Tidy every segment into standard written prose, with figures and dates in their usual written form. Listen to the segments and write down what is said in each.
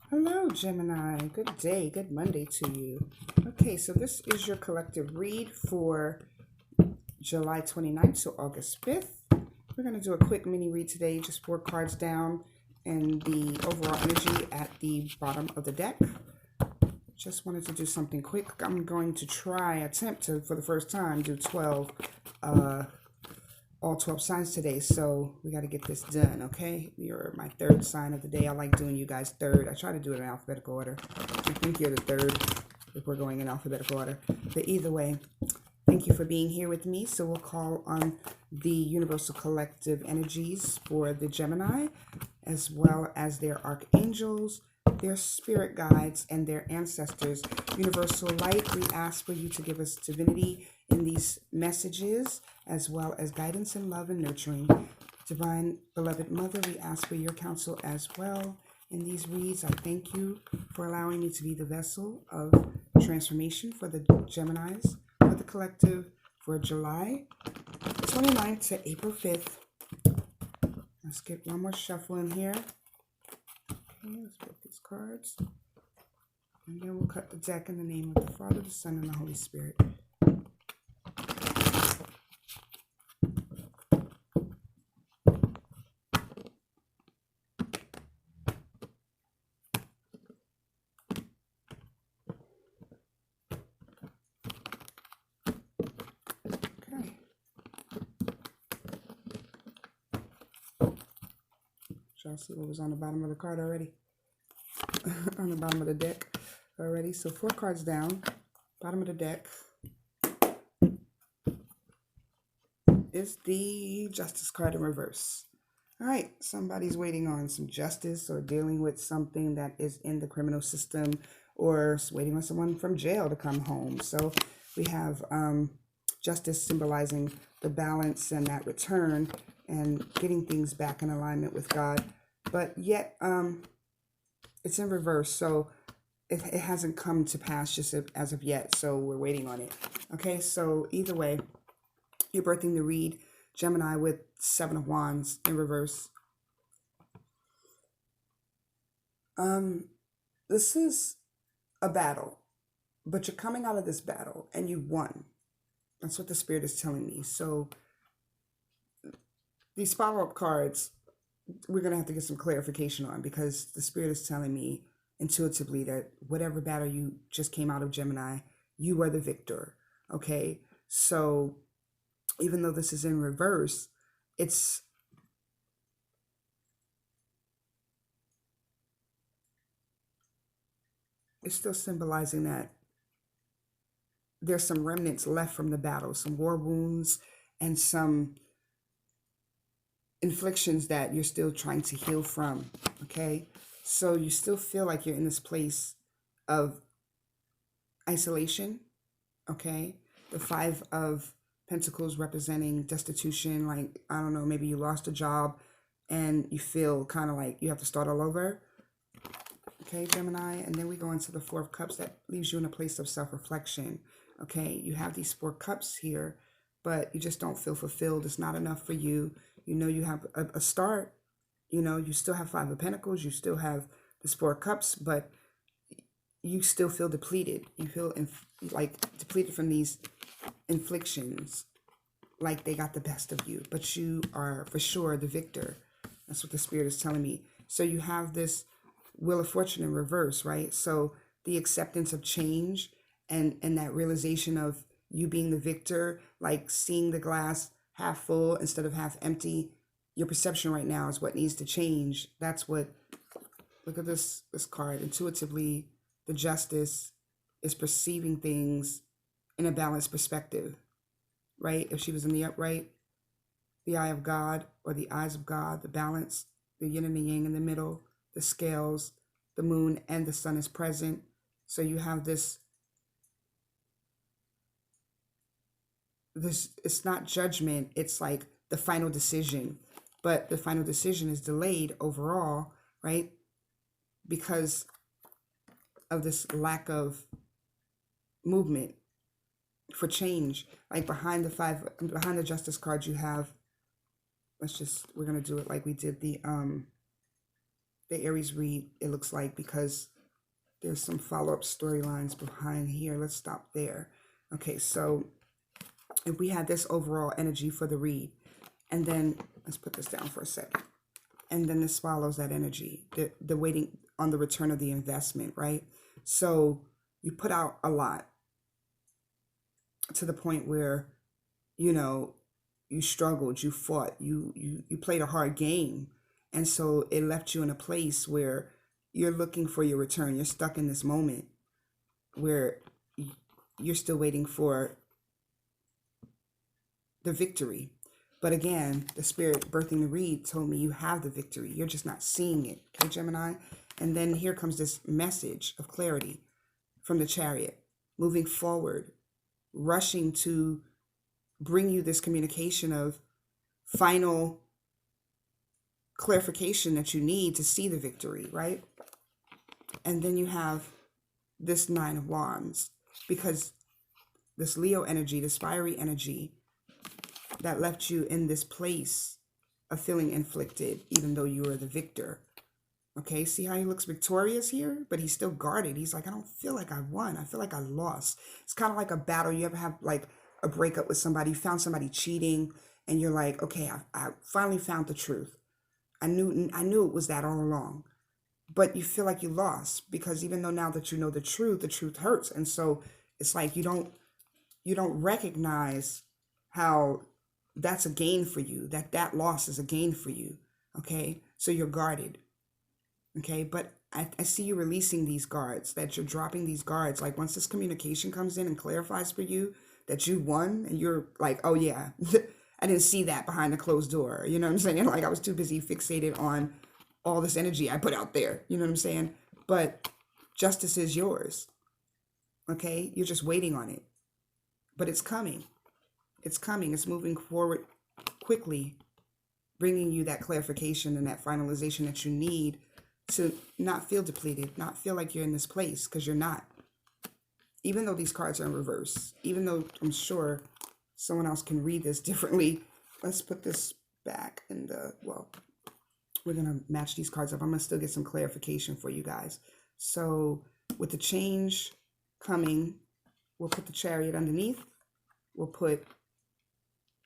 Hello, Gemini. Good day, good Monday to you. Okay, so this is your collective read for July 29th to August 5th. We're going to do a quick mini read today, just 4 cards down and the overall energy at the bottom of the deck. Just wanted to do something quick. I'm going to attempt to, for the first time, do 12 all 12 signs today, so we got to get this done. Okay, you're my third sign of the day. I like doing you guys third. I try to do it in alphabetical order. I think you're the third if we're going in alphabetical order, but either way, thank you for being here with me. So we'll call on the universal collective energies for the Gemini, as well as their archangels, their spirit guides, and their ancestors. Universal light, we ask for you to give us divinity in these messages, as well as guidance and love and nurturing. Divine beloved mother, we ask for your counsel as well in these reads. I thank you for allowing me to be the vessel of transformation for the Geminis, for the collective, for July 29th to April 5th. Let's get one more shuffle in here. Okay, let's put these cards. And then we'll cut the deck in the name of the Father, the Son, and the Holy Spirit. Okay. Y'all see what was on the bottom of the card already? On the bottom of the deck already. So 4 cards down, bottom of the deck is the Justice card in reverse. All right, somebody's waiting on some justice or dealing with something that is in the criminal system, or waiting on someone from jail to come home. So we have justice symbolizing the balance and that return and getting things back in alignment with God. But yet it's in reverse, so it hasn't come to pass just as of yet, so we're waiting on it. Okay, so either way, you're birthing the read, Gemini, with 7 of Wands in reverse. This is a battle, but you're coming out of this battle and you won. That's what the Spirit is telling me. So these follow-up cards, we're going to have to get some clarification on, because the Spirit is telling me intuitively that whatever battle you just came out of, Gemini, you are the victor. Okay, so even though this is in reverse, it's still symbolizing that there's some remnants left from the battle, some war wounds and some inflictions that you're still trying to heal from. Okay, so you still feel like you're in this place of isolation. Okay, the 5 of Pentacles representing destitution, like, I don't know, maybe you lost a job and you feel kind of like you have to start all over. Okay, Gemini, and then we go into the 4 of Cups. That leaves you in a place of self-reflection. Okay, you have these 4 cups here, but you just don't feel fulfilled. It's not enough for you. You know, you have a start. You know, you still have 5 of Pentacles. You still have this 4 cups, but you still feel depleted. You feel like depleted from these inflictions, like they got the best of you, but you are for sure the victor. That's what the Spirit is telling me. So you have this Wheel of Fortune in reverse, right? So the acceptance of change and that realization of you being the victor, like seeing the glass half full instead of half empty. Your perception right now is what needs to change. That's what, look at this card. Intuitively, the Justice is perceiving things in a balanced perspective, right? If she was in the upright, the eye of God, or the eyes of God, the balance, the yin and the yang in the middle, the scales, the moon and the sun is present. So you have this, it's not judgment, it's like the final decision. But the final decision is delayed overall, right? Because of this lack of movement for change. Like behind the Justice card, you have, we're gonna do it like we did the the Aries read, it looks like, because there's some follow-up storylines behind here. Let's stop there. Okay, so if we had this overall energy for the read, and then let's put this down for a second, and then this follows that energy, the waiting on the return of the investment, right? So you put out a lot to the point where, you know, you struggled, you fought, you played a hard game, and so it left you in a place where you're looking for your return. You're stuck in this moment where you're still waiting for the victory. But again, the spirit birthing the read told me you have the victory. You're just not seeing it. Okay, Gemini? And then here comes this message of clarity from the Chariot, moving forward, rushing to bring you this communication of final clarification that you need to see the victory, right? And then you have this Nine of Wands, because this Leo energy, this fiery energy that left you in this place of feeling inflicted, even though you were the victor. Okay, see how he looks victorious here? But he's still guarded. He's like, I don't feel like I won. I feel like I lost. It's kind of like a battle. You ever have like a breakup with somebody, you found somebody cheating, and you're like, okay, I finally found the truth. I knew it was that all along. But you feel like you lost, because even though now that you know the truth hurts. And so it's like you don't recognize how that's a gain for you, that loss is a gain for you. Okay, so you're guarded. Okay, but I see you releasing these guards, that you're dropping these guards. Like once this communication comes in and clarifies for you that you won, and you're like, oh yeah, I didn't see that behind the closed door. You know what I'm saying? Like I was too busy fixated on all this energy I put out there. You know what I'm saying? But justice is yours. Okay, you're just waiting on it. But it's coming. It's coming. It's moving forward quickly, bringing you that clarification and that finalization that you need to not feel depleted, not feel like you're in this place, because you're not. Even though these cards are in reverse, even though I'm sure someone else can read this differently. Let's put this back in the, well, we're going to match these cards up. I'm going to still get some clarification for you guys. So with the change coming, we'll put the Chariot underneath. We'll put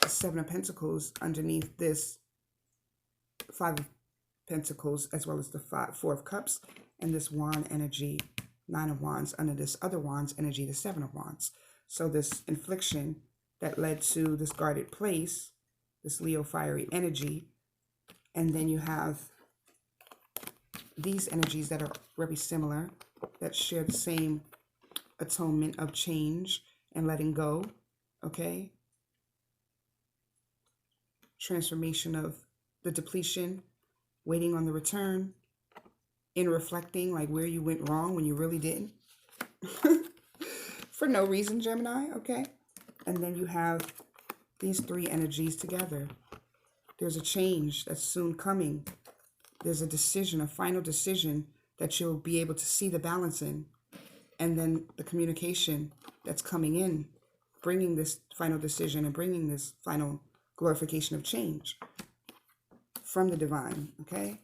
the Seven of Pentacles underneath this Five of Pentacles, as well as the Four of Cups, and this Wand energy, Nine of Wands, under this other Wands energy, the Seven of Wands. So this infliction that led to this guarded place, this Leo fiery energy, and then you have these energies that are very similar, that share the same atonement of change and letting go, okay? Transformation of the depletion, waiting on the return, in reflecting like where you went wrong when you really didn't. For no reason, Gemini, okay? And then you have these three energies together. There's a change that's soon coming. There's a decision, a final decision that you'll be able to see the balance in. And then the communication that's coming in, bringing this final decision and bringing this final glorification of change from the divine, okay?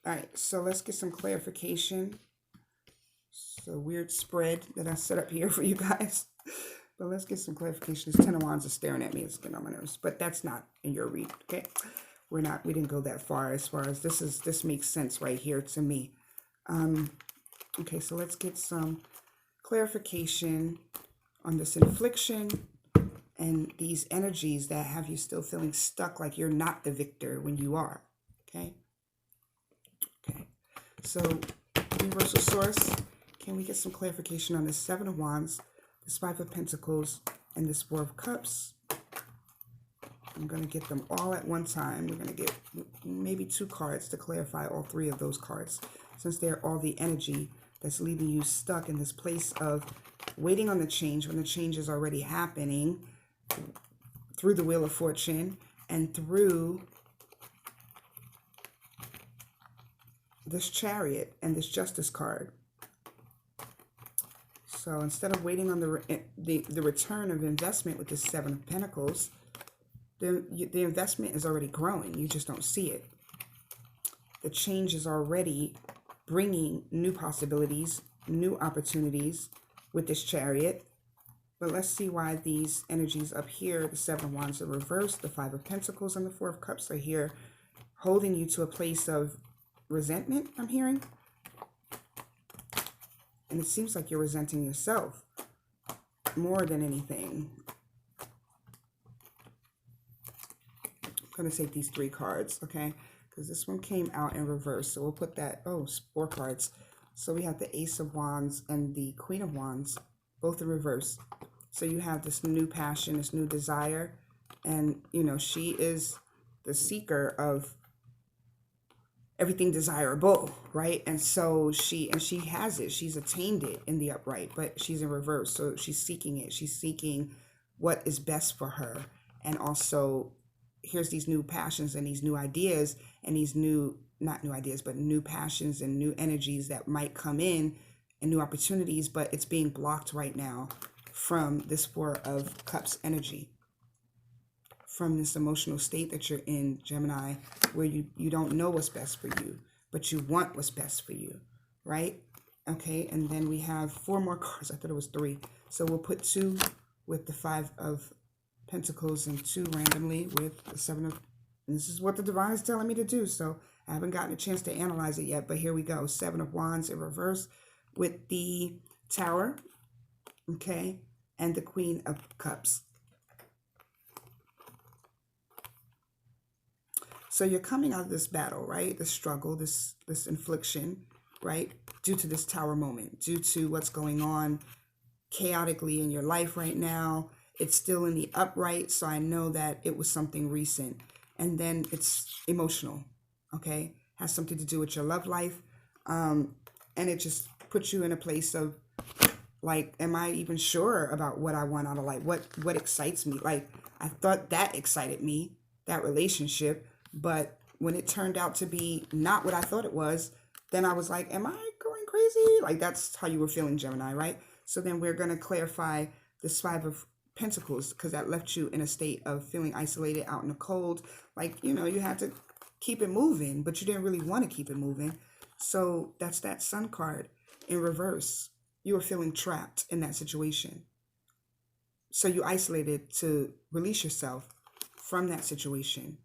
All right, so let's get some clarification. It's a weird spread that I set up here for you guys. But let's get some clarification. This Ten of Wands is staring at me. It's getting on my nerves. But that's not in your read, okay? We didn't go that far as this makes sense right here to me. Okay, so let's get some clarification on this infliction and these energies that have you still feeling stuck like you're not the victor when you are, okay? Okay, so Universal Source, can we get some clarification on this Seven of Wands, this Five of Pentacles, and this Four of Cups? I'm going to get them all at one time. We're going to get maybe two cards to clarify all three of those cards, since they're all the energy that's leaving you stuck in this place of waiting on the change when the change is already happening through the Wheel of Fortune and through this Chariot and this Justice card. So instead of waiting on the return of investment with this Seven of Pentacles, the investment is already growing. You just don't see it. the change is already bringing new possibilities, new opportunities with this Chariot. But let's see why these energies up here, the Seven of Wands are reversed, the Five of Pentacles and the Four of Cups are here, holding you to a place of resentment, I'm hearing. And it seems like you're resenting yourself more than anything. I'm going to take these 3 cards, okay? Because this one came out in reverse. So we'll put that, 4 cards. So we have the Ace of Wands and the Queen of Wands, both in reverse. So you have this new passion, this new desire. And, you know, she is the seeker of everything desirable, right? And so she has it. She's attained it in the upright, but she's in reverse. So she's seeking it. She's seeking what is best for her. And also, here's these new passions and these new ideas and these new, not new ideas, but new passions and new energies that might come in and new opportunities, but it's being blocked right now from this Four of Cups energy, from this emotional state that you're in, Gemini, where you don't know what's best for you, but you want what's best for you, right? Okay, and then we have 4 more cards. I thought it was 3. So we'll put 2 with the Five of Pentacles and 2 randomly with the Seven of, and this is what the divine is telling me to do. So I haven't gotten a chance to analyze it yet, but here we go. 7 of Wands in reverse with the Tower, okay, and the Queen of Cups. So you're coming out of this battle, right? This struggle, this infliction, right? Due to this Tower moment, due to what's going on chaotically in your life right now. It's still in the upright, so I know that it was something recent. And then it's emotional, okay? Has something to do with your love life. And it just puts you in a place of, like, am I even sure about what I want out of life? What excites me? Like, I thought that excited me, that relationship. But when it turned out to be not what I thought it was, then I was like, am I going crazy? Like, that's how you were feeling, Gemini, right? So then we're going to clarify this Five of Pentacles, because that left you in a state of feeling isolated, out in the cold. Like, you know, you had to keep it moving, but you didn't really want to keep it moving. So that's that Sun card in reverse. You were feeling trapped in that situation. So you isolated to release yourself from that situation.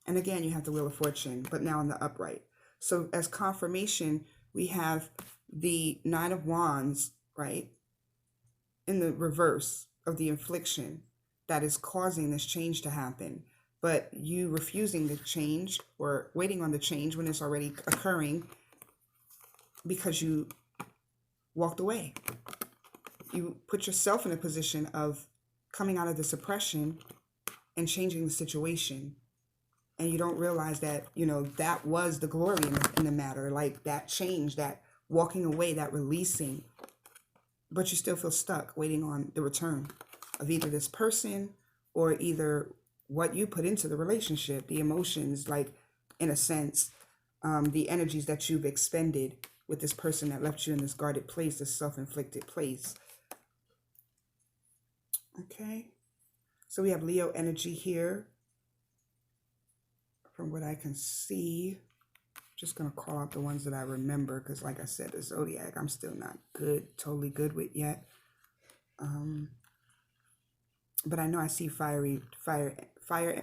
And again, you have the Wheel of Fortune, but now in the upright. So as confirmation, we have the Nine of Wands, right, in the reverse of the infliction that is causing this change to happen. But you refusing the change or waiting on the change when it's already occurring because you walked away. You put yourself in a position of coming out of the suppression and changing the situation. And you don't realize that, you know, that was the glory in the matter. Like, that change, that walking away, that releasing. But you still feel stuck waiting on the return of either this person or either what you put into the relationship, the emotions, like, in a sense, the energies that you've expended with this person that left you in this guarded place, this self-inflicted place. Okay. So we have Leo energy here. From what I can see, just going to call out the ones that I remember, because like I said, the zodiac, I'm still not totally good with yet. But I know I see fire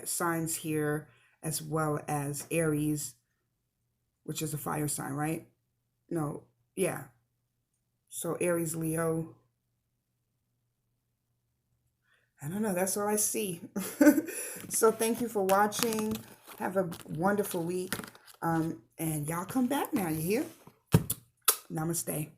signs here, as well as Aries, which is a fire sign, right? No, yeah. So Aries, Leo. I don't know. That's all I see. So thank you for watching. Have a wonderful week. And y'all come back now. You hear? Namaste.